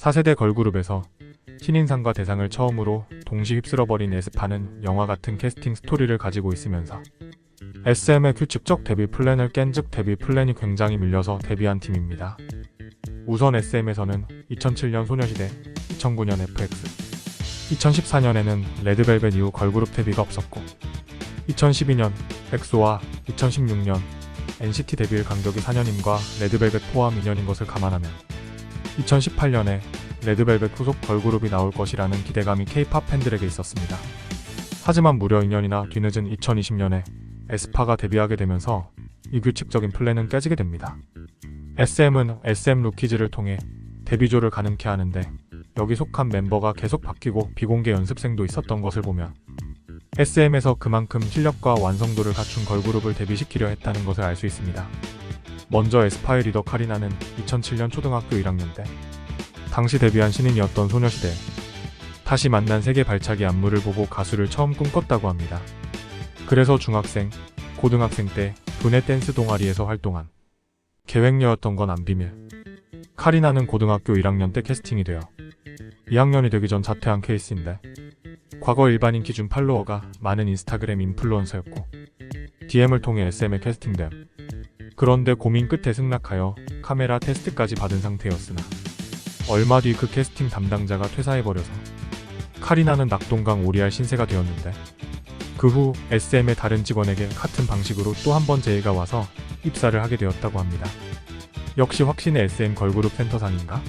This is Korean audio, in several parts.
4세대 걸그룹에서 신인상과 대상을 처음으로 동시 휩쓸어버린 에스파는 영화 같은 캐스팅 스토리를 가지고 있으면서 SM의 규칙적 데뷔 플랜을 깬 즉 데뷔 플랜이 굉장히 밀려서 데뷔한 팀입니다. 우선 SM에서는 2007년 소녀시대, 2009년 FX, 2014년에는 레드벨벳 이후 걸그룹 데뷔가 없었고 2012년 엑소와 2016년 NCT 데뷔일 간격이 4년임과 레드벨벳 포함 2년인 것을 감안하면 2018년에 레드벨벳 후속 걸그룹이 나올 것이라는 기대감이 K-팝 팬들에게 있었습니다. 하지만 무려 2년이나 뒤늦은 2020년에 에스파가 데뷔하게 되면서 이 규칙적인 플랜은 깨지게 됩니다. SM은 SM 루키즈를 통해 데뷔조를 가능케 하는데 여기 속한 멤버가 계속 바뀌고 비공개 연습생도 있었던 것을 보면 SM에서 그만큼 실력과 완성도를 갖춘 걸그룹을 데뷔시키려 했다는 것을 알 수 있습니다. 먼저 에스파의 리더 카리나는 2007년 초등학교 1학년 때 당시 데뷔한 신인이었던 소녀시대 다시 만난 세계 발차기 안무를 보고 가수를 처음 꿈꿨다고 합니다. 그래서 중학생, 고등학생 때 교내 댄스 동아리에서 활동한 계획녀였던 건 안 비밀. 카리나는 고등학교 1학년 때 캐스팅이 되어 2학년이 되기 전 자퇴한 케이스인데 과거 일반인 기준 팔로워가 많은 인스타그램 인플루언서였고 DM을 통해 SM에 캐스팅됨. 그런데 고민 끝에 승낙하여 카메라 테스트까지 받은 상태였으나 얼마 뒤 그 캐스팅 담당자가 퇴사해버려서 카리나는 낙동강 오리알 신세가 되었는데 그 후 SM의 다른 직원에게 같은 방식으로 또 한 번 제의가 와서 입사를 하게 되었다고 합니다. 역시 확신의 SM 걸그룹 센터상인가?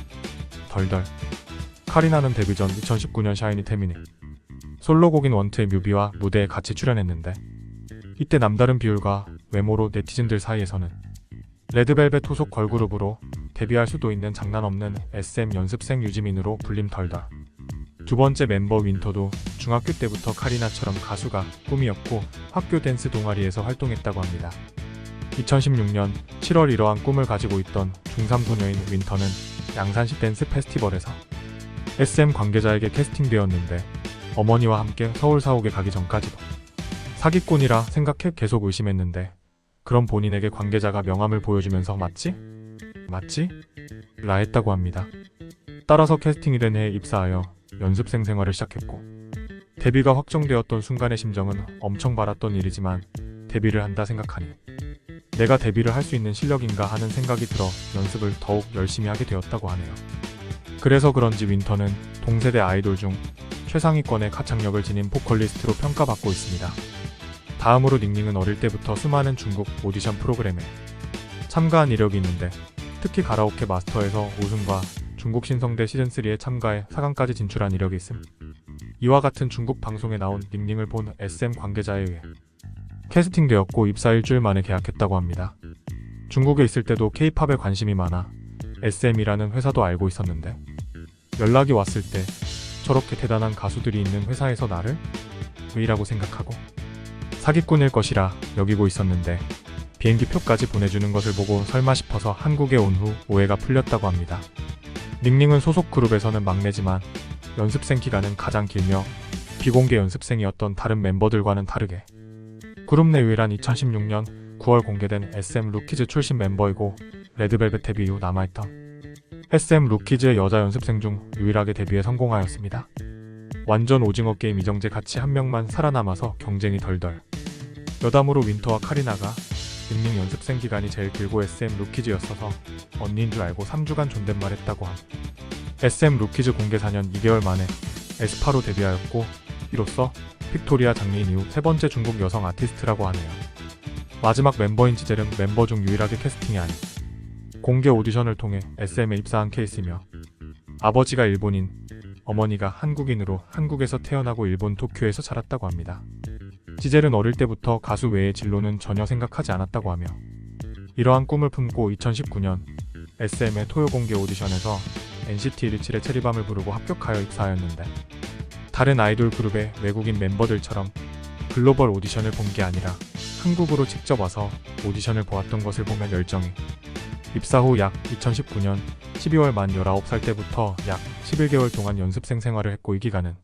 덜덜. 카리나는 데뷔 전 2019년 샤이니 태민의 솔로곡인 원투의 뮤비와 무대에 같이 출연했는데 이때 남다른 비율과 외모로 네티즌들 사이에서는 레드벨벳 후속 걸그룹으로 데뷔할 수도 있는 장난 없는 SM 연습생 유지민으로 불림 덜덜. 두 번째 멤버 윈터도 중학교 때부터 카리나처럼 가수가 꿈이었고 학교 댄스 동아리에서 활동했다고 합니다. 2016년 7월 이러한 꿈을 가지고 있던 중3 소녀인 윈터는 양산시 댄스 페스티벌에서 SM 관계자에게 캐스팅되었는데 어머니와 함께 서울 사옥에 가기 전까지도 사기꾼이라 생각해 계속 의심했는데 그럼 본인에게 관계자가 명함을 보여주면서 맞지? 라 했다고 합니다. 따라서 캐스팅이 된 해에 입사하여 연습생 생활을 시작했고 데뷔가 확정되었던 순간의 심정은 엄청 바랐던 일이지만 데뷔를 한다 생각하니 내가 데뷔를 할 수 있는 실력인가 하는 생각이 들어 연습을 더욱 열심히 하게 되었다고 하네요. 그래서 그런지 윈터는 동세대 아이돌 중 최상위권의 가창력을 지닌 보컬리스트로 평가받고 있습니다. 다음으로 닝닝은 어릴 때부터 수많은 중국 오디션 프로그램에 참가한 이력이 있는데 특히 가라오케 마스터에서 우승과 중국 신성대 시즌3에 참가해 4강까지 진출한 이력이 있음. 이와 같은 중국 방송에 나온 닝닝을 본 SM 관계자에 의해 캐스팅되었고 입사 일주일 만에 계약했다고 합니다. 중국에 있을 때도 K-팝에 관심이 많아 SM이라는 회사도 알고 있었는데 연락이 왔을 때 저렇게 대단한 가수들이 있는 회사에서 나를? 왜이라고 생각하고 사기꾼일 것이라 여기고 있었는데 비행기 표까지 보내주는 것을 보고 설마 싶어서 한국에 온 후 오해가 풀렸다고 합니다. 닝닝은 소속 그룹에서는 막내지만 연습생 기간은 가장 길며 비공개 연습생이었던 다른 멤버들과는 다르게 그룹 내 유일한 2016년 9월 공개된 SM 루키즈 출신 멤버이고 레드벨벳 데뷔 이후 남아있던 SM 루키즈의 여자 연습생 중 유일하게 데뷔에 성공하였습니다. 완전 오징어 게임 이정재 같이 한 명만 살아남아서 경쟁이 덜덜. 여담으로 윈터와 카리나가 닝닝 연습생 기간이 제일 길고 SM 루키즈였어서 언니인 줄 알고 3주간 존댓말했다고 함. SM 루키즈 공개 4년 2개월 만에 에스파로 데뷔하였고 이로써 빅토리아 장미인 이후 세 번째 중국 여성 아티스트라고 하네요. 마지막 멤버인 지젤은 멤버 중 유일하게 캐스팅이 아닌 공개 오디션을 통해 SM에 입사한 케이스이며 아버지가 일본인, 어머니가 한국인으로 한국에서 태어나고 일본 도쿄에서 자랐다고 합니다. 지젤은 어릴 때부터 가수 외의 진로는 전혀 생각하지 않았다고 하며 이러한 꿈을 품고 2019년 SM의 토요 공개 오디션에서 NCT 127의 체리밤을 부르고 합격하여 입사하였는데 다른 아이돌 그룹의 외국인 멤버들처럼 글로벌 오디션을 본 게 아니라 한국으로 직접 와서 오디션을 보았던 것을 보면 열정이 입사 후 약 2019년 12월 만 19살 때부터 약 11개월 동안 연습생 생활을 했고 이 기간은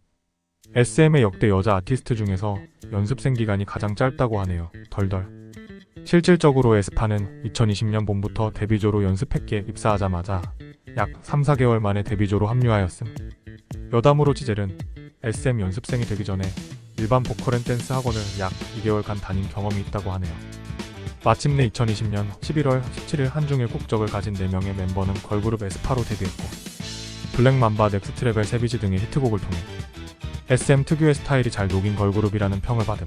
SM의 역대 여자 아티스트 중에서 연습생 기간이 가장 짧다고 하네요. 덜덜. 실질적으로 에스파는 2020년 봄부터 데뷔조로 연습했기에 입사하자마자 약 3-4개월 만에 데뷔조로 합류하였음. 여담으로 지젤은 SM 연습생이 되기 전에 일반 보컬 앤 댄스 학원을 약 2개월간 다닌 경험이 있다고 하네요. 마침내 2020년 11월 17일 한중일 국적을 가진 4명의 멤버는 걸그룹 에스파로 데뷔했고 블랙맘바, 넥스트레벨, 세비지 등의 히트곡을 통해 SM 특유의 스타일이 잘 녹인 걸그룹이라는 평을 받음.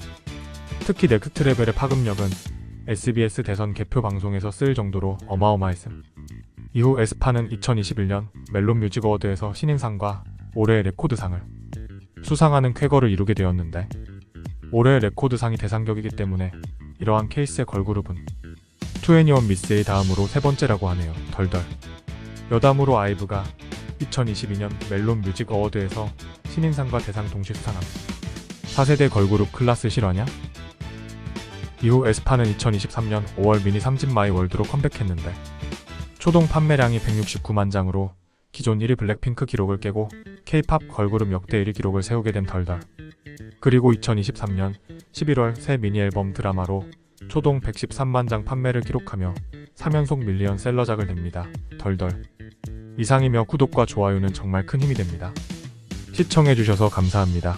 특히 넥스트레벨의 파급력은 SBS 대선 개표 방송에서 쓰일 정도로 어마어마했음. 이후 에스파는 2021년 멜론 뮤직 어워드에서 신인상과 올해의 레코드상을 수상하는 쾌거를 이루게 되었는데, 올해의 레코드상이 대상격이기 때문에 이러한 케이스의 걸그룹은 2NE1 미스의 다음으로 3번째라고 하네요. 덜덜. 여담으로 아이브가 2022년 멜론 뮤직 어워드에서 신인상과 대상 동시 수상함. 4세대 걸그룹 클라스 실화냐? 이후 에스파는 2023년 5월 미니 3집 마이 월드로 컴백했는데 초동 판매량이 169만 장으로 기존 1위 블랙핑크 기록을 깨고 K-팝 걸그룹 역대 1위 기록을 세우게 된 덜덜. 그리고 2023년 11월 새 미니 앨범 드라마로 초동 113만 장 판매를 기록하며 3연속 밀리언셀러작을 냅니다. 덜덜. 이상이며 구독과 좋아요는 정말 큰 힘이 됩니다. 시청해주셔서 감사합니다.